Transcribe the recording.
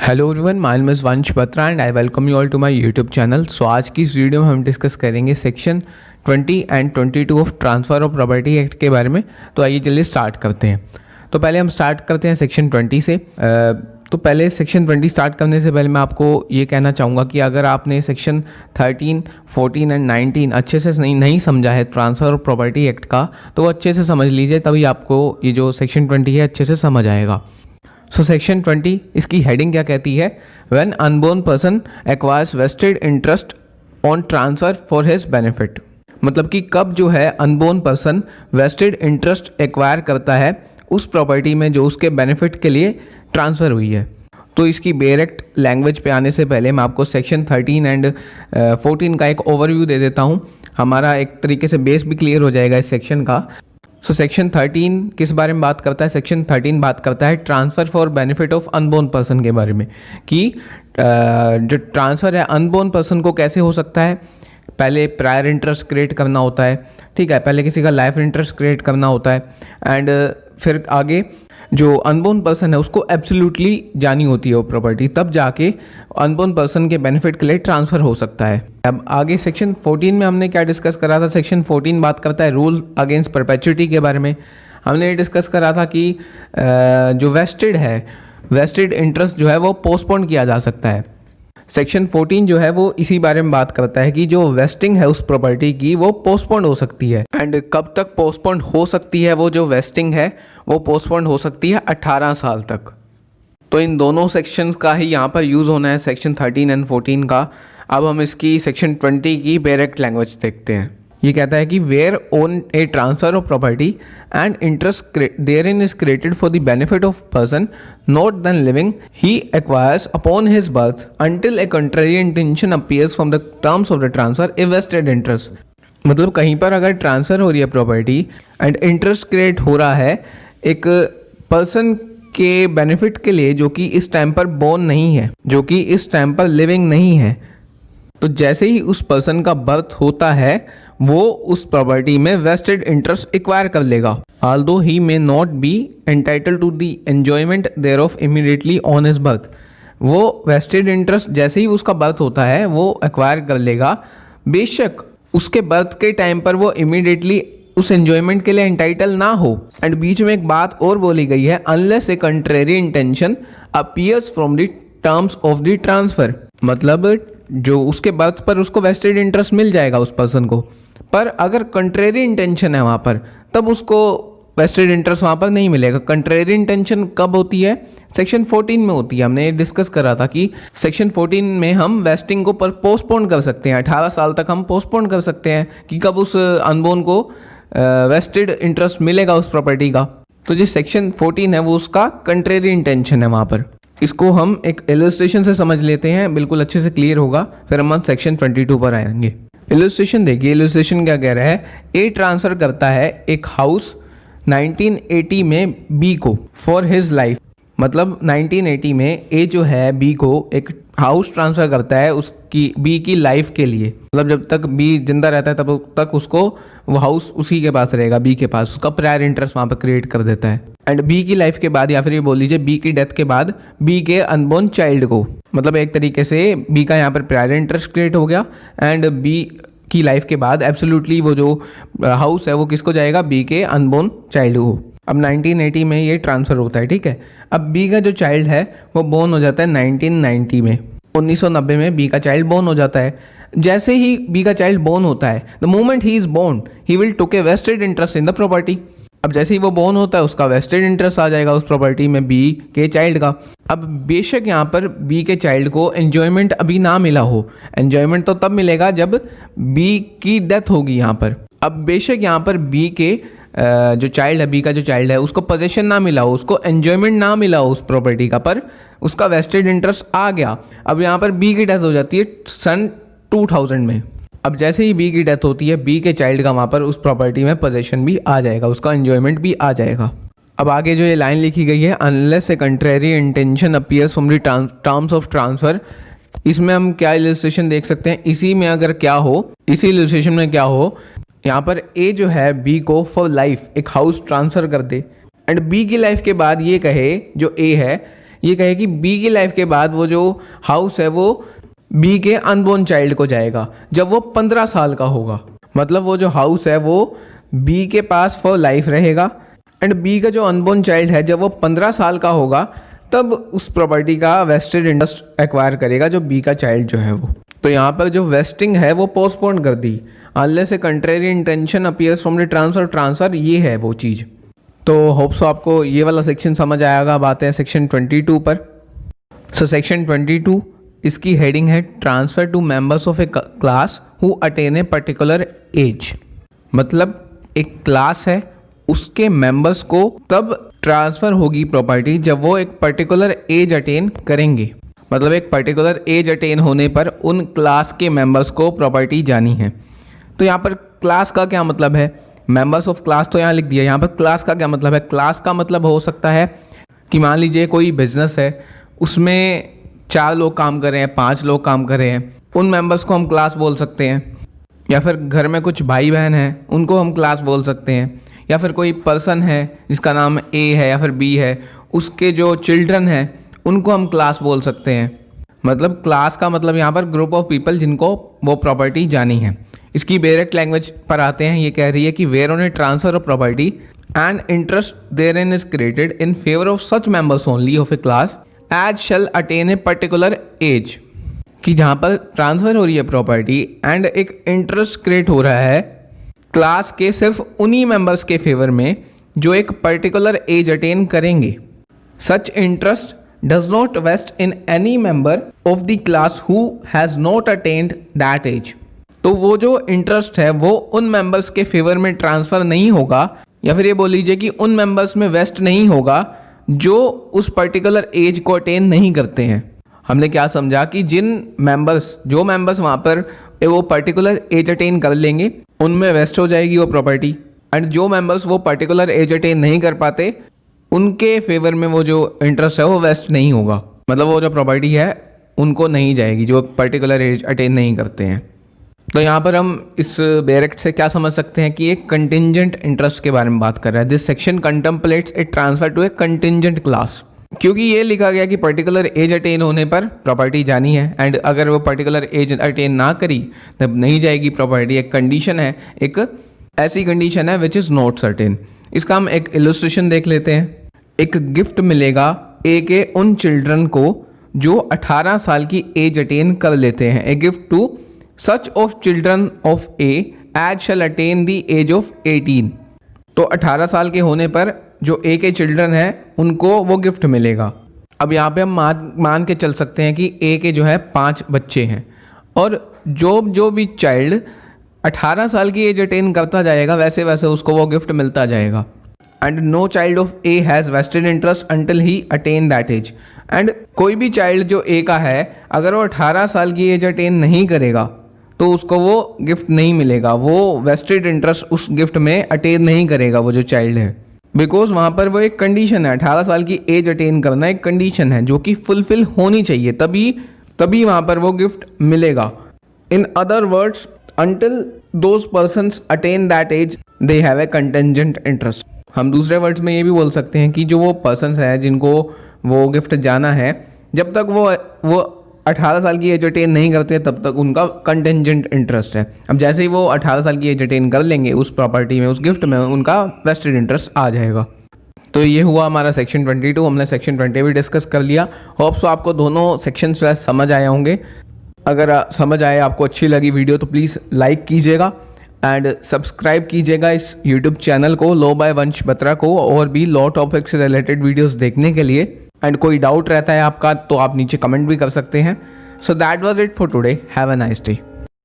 Hello everyone, my name is Vansh Batra and I welcome you all to my YouTube channel. So आज की इस video में हम discuss करेंगे section 20 and 22 of transfer of property act के बारे में। तो आइए चलिए स्टार्ट करते हैं। तो पहले हम स्टार्ट करते हैं सेक्शन 20 से। तो पहले सेक्शन 20 स्टार्ट करने से पहले मैं आपको ये कहना चाहूँगा कि अगर आपने सेक्शन 13, 14 एंड 19 अच्छे से नहीं समझा है ट्रांसफ़र ऑफ प्रॉपर्टी एक्ट का, तो वो अच्छे से समझ लीजिए, तभी आपको ये जो सेक्शन 20 है अच्छे से समझ आएगा। सो सेक्शन 20 इसकी हेडिंग क्या कहती है? When unborn person acquires vested interest on transfer for his benefit. मतलब कि कब जो है unborn person vested interest acquire करता है उस प्रॉपर्टी में जो उसके बेनिफिट के लिए ट्रांसफ़र हुई है। तो इसकी डायरेक्ट लैंग्वेज पे आने से पहले मैं आपको सेक्शन 13 एंड 14 का एक ओवरव्यू दे देता हूँ। हमारा एक तरीके से बेस भी क्लियर हो जाएगा इस सेक्शन का। सो सेक्शन 13 किस बारे में बात करता है? सेक्शन 13 बात करता है transfer for benefit of unborn person के बारे में, कि जो ट्रांसफ़र है अनबोर्न पर्सन को कैसे हो सकता है। पहले प्रायर इंटरेस्ट क्रिएट करना होता है, ठीक है, पहले किसी का लाइफ इंटरेस्ट क्रिएट करना होता है एंड फिर आगे जो अनबोर्न पर्सन है उसको एब्सोल्युटली जानी होती है वो प्रॉपर्टी, तब जाके अनबोर्न पर्सन के बेनिफिट के लिए ट्रांसफ़र हो सकता है। अब आगे सेक्शन 14 में हमने क्या डिस्कस करा था? सेक्शन 14 बात करता है रूल अगेंस्ट परपेचुइटी के बारे में। हमने ये डिस्कस करा था कि जो वेस्टेड इंटरेस्ट जो है वो पोस्टपोन किया जा सकता है। सेक्शन 14 जो है वो इसी बारे में बात करता है कि जो वेस्टिंग है उस प्रॉपर्टी की वो पोस्टपोन हो सकती है। एंड कब तक पोस्टपोन हो सकती है? वो जो वेस्टिंग है वो पोस्टपोन हो सकती है 18 साल तक। तो इन दोनों सेक्शंस का ही यहाँ पर यूज़ होना है, सेक्शन 13 एंड 14 का। अब हम इसकी सेक्शन 20 की डायरेक्ट लैंग्वेज देखते हैं। ये कहता है कि where on a transfer of property and interest therein is created for the benefit of person not then living he acquires upon his birth until a contrary intention appears from the terms of the transfer a vested interest. मतलब कहीं पर अगर transfer हो रही है property and interest create हो रहा है एक पर्सन के बेनिफिट के लिए जो कि इस टाइम पर बोर्न नहीं है, जो कि इस टाइम पर लिविंग नहीं है, तो जैसे ही उस पर्सन का बर्थ होता है वो उस प्रॉपर्टी में वेस्टेड इंटरेस्ट एक्वायर कर लेगा, although he may not be entitled to the enjoyment thereof immediately on his birth. वो वेस्टेड इंटरेस्ट जैसे ही उसका बर्थ होता है वो एक्वायर कर लेगा, बेशक उसके बर्थ के टाइम पर वो इमीडिएटली उस एंजॉयमेंट के लिए एंटाइटल ना हो। एंड बीच में एक बात और बोली गई है, unless a contrary intention appears from the terms of the transfer. मतलब जो उसके बर्थ पर उसको वेस्टेड इंटरेस्ट मिल जाएगा उस पर्सन को, पर अगर कंट्रेरी इंटेंशन है वहाँ पर तब उसको वेस्टेड इंटरेस्ट वहाँ पर नहीं मिलेगा। कंट्रेरी इंटेंशन कब होती है? सेक्शन 14 में होती है। हमने ये डिस्कस करा था कि सेक्शन 14 में हम वेस्टिंग को पोस्टपोन कर सकते हैं, 18 साल तक हम पोस्टपोन कर सकते हैं कि कब उस अनबोर्न को वेस्टेड इंटरेस्ट मिलेगा उस प्रॉपर्टी का। तो जो सेक्शन 14 है वो उसका कंट्रेरी इंटेंशन है वहाँ पर। इसको हम एक इलस्ट्रेशन से समझ लेते हैं, बिल्कुल अच्छे से क्लियर होगा, फिर हम सेक्शन 22 पर आएंगे। इलस्ट्रेशन देखिए, इलस्ट्रेशन क्या कह रहा है? ए ट्रांसफ़र करता है एक हाउस 1980 में बी को फॉर हिज लाइफ। मतलब 1980 में ए जो है बी को एक हाउस ट्रांसफ़र करता है उसकी बी की लाइफ के लिए। मतलब जब तक बी जिंदा रहता है तब तक उसको वो हाउस उसी के पास रहेगा, बी के पास। उसका प्रायर इंटरेस्ट वहाँ पर क्रिएट कर देता है। एंड बी की लाइफ के बाद, या फिर ये बोल लीजिए बी की डेथ के बाद, बी के अनबोर्न चाइल्ड को, मतलब एक तरीके से बी का यहाँ पर प्रायर इंटरेस्ट क्रिएट हो गया एंड बी की लाइफ के बाद एब्सोल्युटली वो जो हाउस है वो किसको जाएगा? बी के अनबोर्न चाइल्ड को। अब 1980 में ये ट्रांसफ़र होता है, ठीक है। अब बी का जो चाइल्ड है वो बोर्न हो जाता है 1990 में, 1990 में बी का चाइल्ड बोर्न हो जाता है। जैसे ही बी का चाइल्ड बोर्न होता है, the moment he is born he will take a vested interest in the property. अब जैसे ही वो बोर्न होता है उसका वेस्टेड इंटरेस्ट आ जाएगा उस प्रॉपर्टी में बी के चाइल्ड का। अब बेशक यहाँ पर बी के चाइल्ड को एंजॉयमेंट अभी ना मिला हो, एंजॉयमेंट तो तब मिलेगा जब बी की डेथ होगी यहाँ पर। अब बेशक यहाँ पर बी के जो चाइल्ड है, बी का जो चाइल्ड है, उसको पोजेशन ना मिला हो, उसको एंजॉयमेंट ना मिला हो उस प्रॉपर्टी का, पर उसका वेस्टेड इंटरेस्ट आ गया। अब यहाँ पर बी की डेथ हो जाती है सन 2000 में। अब जैसे ही बी की डेथ होती है बी के चाइल्ड का वहाँ पर उस प्रॉपर्टी में पोजेशन भी आ जाएगा, उसका एंजॉयमेंट भी आ जाएगा। अब आगे जो ये लाइन लिखी गई है, unless a contrary intention appears from the terms of transfer, इसमें हम क्या इलस्ट्रेशन देख सकते हैं? इसी में अगर क्या हो, इसी इलस्ट्रेशन में क्या हो, यहाँ पर ए जो है बी को फॉर लाइफ एक हाउस ट्रांसफ़र कर दे एंड बी की लाइफ के बाद ये कहे जो ए है ये कहे कि बी की लाइफ के बाद वो जो हाउस है वो बी के अनबोर्न चाइल्ड को जाएगा जब वो 15 साल का होगा। मतलब वो जो हाउस है वो बी के पास फॉर लाइफ रहेगा एंड बी का जो अनबोर्न चाइल्ड है जब वो 15 साल का होगा तब उस प्रॉपर्टी का वेस्टेड इंटरेस्ट एक्वायर करेगा जो बी का चाइल्ड जो है वो। तो यहाँ पर जो वेस्टिंग है वो पोस्टपोन कर दी, unless a contrary intention appears from the transfer, ये है वो चीज़। तो होप सो आपको ये वाला सेक्शन समझ आएगा। अब आते हैं सेक्शन 22 पर। सो सेक्शन 22 इसकी हेडिंग है transfer to members of a class who attain a particular age. मतलब एक क्लास है, उसके मेंबर्स को तब ट्रांसफर होगी प्रॉपर्टी जब वो एक पर्टिकुलर एज अटेन करेंगे। मतलब एक पर्टिकुलर एज अटेन होने पर उन क्लास के मेंबर्स को प्रॉपर्टी जानी है। तो यहाँ पर क्लास का क्या मतलब है, मेंबर्स ऑफ क्लास तो यहाँ लिख दिया, यहाँ पर क्लास का क्या मतलब है। क्लास का मतलब हो सकता है कि मान लीजिए कोई बिजनेस है, उसमें 4 लोग काम कर रहे हैं, 5 लोग काम कर रहे हैं, उन मेंबर्स को हम क्लास बोल सकते हैं। या फिर घर में कुछ भाई बहन हैं, उनको हम क्लास बोल सकते हैं। या फिर कोई पर्सन है जिसका नाम ए है या फिर बी है, उसके जो चिल्ड्रन हैं उनको हम क्लास बोल सकते हैं। मतलब क्लास का मतलब यहाँ पर ग्रुप ऑफ पीपल जिनको वो प्रॉपर्टी जानी है। इसकी डायरेक्ट लैंग्वेज पर आते हैं। ये कह रही है कि where on a transfer of property and interest therein is created in favour of such members only of a class as shall attain a particular age. कि जहाँ पर ट्रांसफर हो रही है प्रॉपर्टी एंड एक इंटरेस्ट क्रिएट हो रहा है क्लास के सिर्फ उन्हीं मेंबर्स के फेवर में जो एक पर्टिकुलर एज अटेन करेंगे। Such interest does not vest in any member of the class who has not attained that age. तो वो जो इंटरेस्ट है वो उन मेंबर्स के फेवर में ट्रांसफ़र नहीं होगा, या फिर ये बोल लीजिए कि उन मेंबर्स में वेस्ट नहीं होगा जो उस पर्टिकुलर एज को अटेन नहीं करते हैं। हमने क्या समझा कि जो मेंबर्स वहाँ पर वो पर्टिकुलर एज अटेन कर लेंगे उनमें वेस्ट हो जाएगी वो प्रॉपर्टी, एंड जो मेंबर्स वो पर्टिकुलर एज अटेन नहीं कर पाते उनके फेवर में वो जो इंटरेस्ट है वो वेस्ट नहीं होगा। मतलब वो जो प्रॉपर्टी है उनको नहीं जाएगी जो पर्टिकुलर एज अटेन नहीं करते हैं। तो यहाँ पर हम इस डायरेक्ट से क्या समझ सकते हैं कि एक कंटिंजेंट इंटरेस्ट के बारे में बात कर रहा है। This section contemplates a transfer to a contingent class. क्योंकि ये लिखा गया कि पर्टिकुलर एज अटेन होने पर प्रॉपर्टी जानी है, एंड अगर वो पर्टिकुलर एज अटेन ना करी तब नहीं जाएगी प्रॉपर्टी। एक कंडीशन है, एक ऐसी कंडीशन है विच इज़ नॉट सर्टेन। इसका हम एक इलस्ट्रेशन देख लेते हैं। एक गिफ्ट मिलेगा ए के उन चिल्ड्रन को जो 18 साल की एज अटेन कर लेते हैं। A gift to such of children of A as shall attain the age of 18। तो 18 साल के होने पर जो ए के चिल्ड्रन हैं उनको वो गिफ्ट मिलेगा। अब यहाँ पे हम मान के चल सकते हैं कि ए के जो है 5 बच्चे हैं, और जो भी चाइल्ड 18 साल की एज अटेन करता जाएगा वैसे वैसे उसको वो गिफ्ट मिलता जाएगा। And no child of A has vested interest until he attain that age. And कोई भी चाइल्ड जो ए का है अगर वो 18 साल की एज अटेन नहीं करेगा तो उसको वो गिफ्ट नहीं मिलेगा, वो वेस्टेड इंटरेस्ट उस गिफ्ट में अटेन नहीं करेगा वो जो चाइल्ड है। बिकॉज वहाँ पर वो एक कंडीशन है, 18 साल की एज अटेन करना एक कंडीशन है जो कि फुलफिल होनी चाहिए, तभी वहाँ पर वो गिफ्ट मिलेगा। In other words until those persons attain that age they have a contingent interest. हम दूसरे वर्ड्स में ये भी बोल सकते हैं कि जो वो पर्सन्स हैं जिनको वो गिफ्ट जाना है, जब तक वो 18 साल की एज अटेन नहीं करते तब तक उनका कंटिंजेंट इंटरेस्ट है। अब जैसे ही वो 18 साल की एज अटेन कर लेंगे उस प्रॉपर्टी में, उस गिफ्ट में, उनका वेस्टेड इंटरेस्ट आ जाएगा। तो ये हुआ हमारा सेक्शन 22। हमने सेक्शन 20 भी डिस्कस कर लिया। होप्स आपको दोनों सेक्शन समझ आए होंगे। अगर समझ आए, आपको अच्छी लगी वीडियो तो प्लीज़ लाइक कीजिएगा एंड सब्सक्राइब कीजिएगा इस यूट्यूब चैनल को लॉ बाय वंश बत्रा को, और भी लॉ टॉपिक से रिलेटेड वीडियोस देखने के लिए। एंड कोई डाउट रहता है आपका तो आप नीचे कमेंट भी कर सकते हैं। So that was it for today. Have a nice day.